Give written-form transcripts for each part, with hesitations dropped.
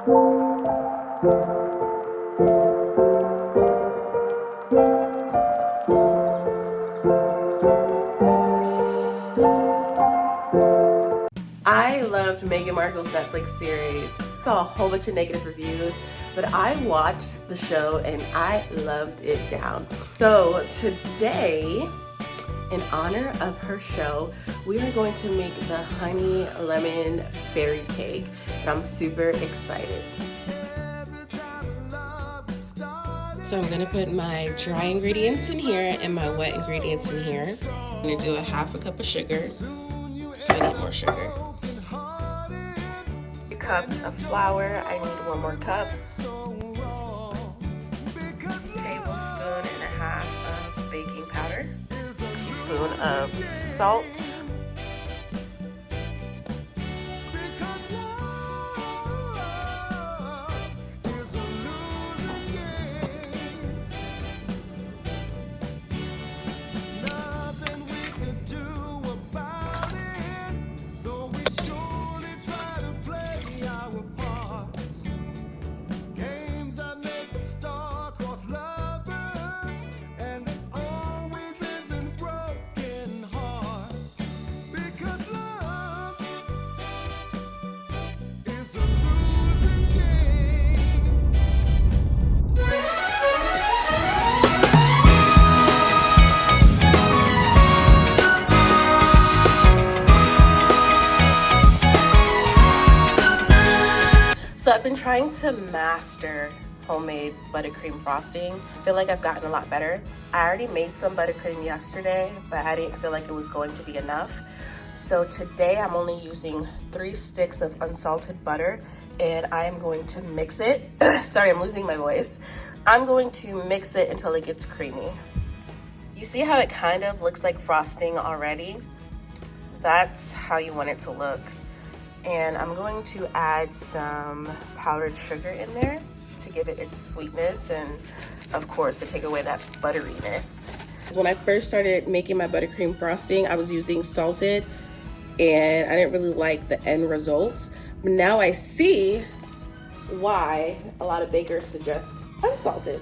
I loved Meghan Markle's Netflix series. Saw a whole bunch of negative reviews, but I watched the show and I loved it down. So today, in honor of her show, we are going to make the honey lemon berry cake, and I'm super excited. So I'm gonna put my dry ingredients in here and my wet ingredients in here. I'm gonna do a half a cup of sugar, so I need more sugar. 3 cups of flour, I need 1 more cup. Tablespoon and a half of baking powder. Teaspoon of salt. So I've been trying to master homemade buttercream frosting. I feel like I've gotten a lot better. I already made some buttercream yesterday, but I didn't feel like it was going to be enough. So today I'm only using 3 sticks of unsalted butter, and I am going to mix it. Sorry, I'm losing my voice. I'm going to mix it until it gets creamy. You see how it kind of looks like frosting already? That's how you want it to look. And I'm going to add some powdered sugar in there to give it its sweetness and, of course, to take away that butteriness. When I first started making my buttercream frosting, I was using salted, and I didn't really like the end results. But now I see why a lot of bakers suggest unsalted.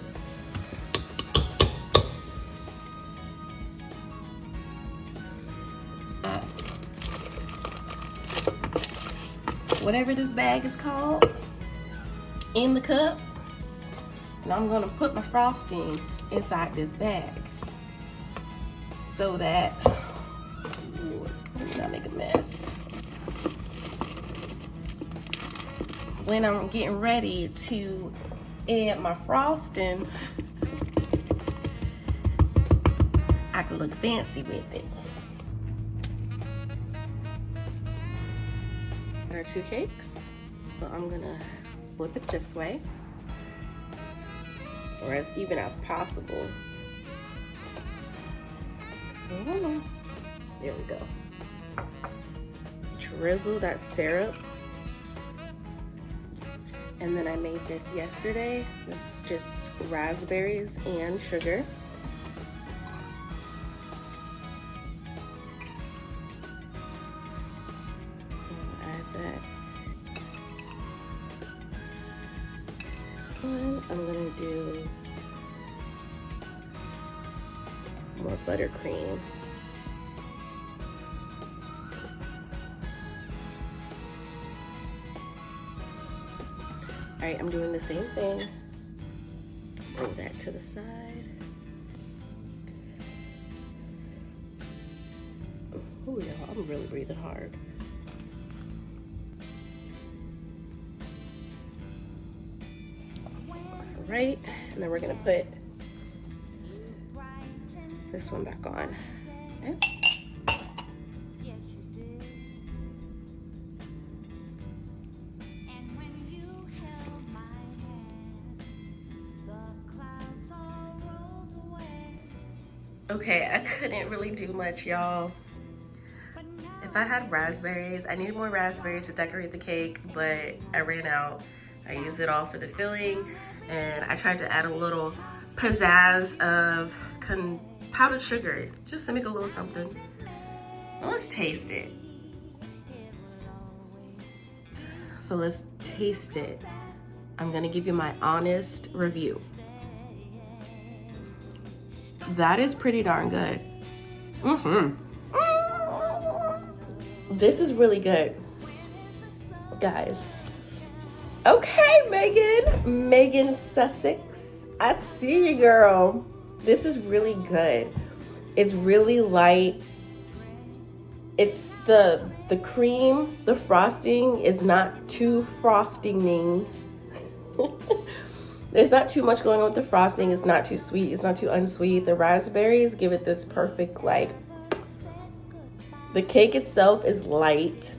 Whatever this bag is called, in the cup, and I'm gonna put my frosting inside this bag so that, let me not make a mess. When I'm getting ready to add my frosting, I can look fancy with it. Our 2 cakes. So I'm gonna flip it this way, or as even as possible. There we go. Drizzle that syrup. And then I made this yesterday. This is just raspberries and sugar. I'm gonna do more buttercream. All right, I'm doing the same thing. Bring that to the side. Oh, y'all, I'm really breathing hard. Right, and then we're gonna put this one back on. Okay. Okay, I couldn't really do much, y'all. If I had raspberries, I needed more raspberries to decorate the cake, but I ran out. I used it all for the filling, and I tried to add a little pizzazz of powdered sugar, just to make a little something. Well, let's taste it. So let's taste it. I'm gonna give you my honest review. That is pretty darn good. This is really good, guys. Okay, Meghan Sussex, I see you, girl. This is really good. It's really light. It's the cream, the frosting is not too frosting-ing. There's not too much going on with the frosting. It's not too sweet. It's not too unsweet. The raspberries give it this perfect, like, the cake itself is light.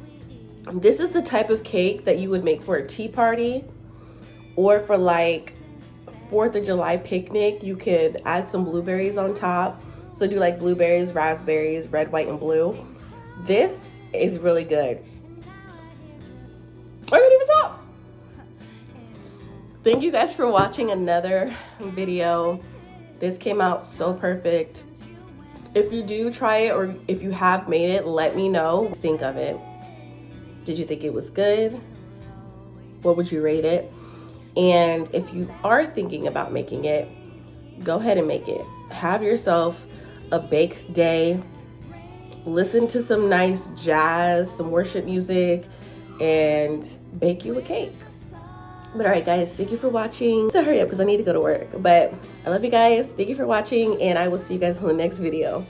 This is the type of cake that you would make for a tea party or for like 4th of July picnic. You could add some blueberries on top. So do like blueberries, raspberries, red, white, and blue. This is really good. I can't even talk. Thank you guys for watching another video. This came out so perfect. If you do try it or if you have made it, let me know. Think of it. Did you think it was good? What would you rate it? And if you are thinking about making it, go ahead and make it. Have yourself a bake day. Listen to some nice jazz, some worship music, and bake you a cake. But all right, guys, thank you for watching. So hurry up because I need to go to work. But I love you guys. Thank you for watching, and I will see you guys in the next video.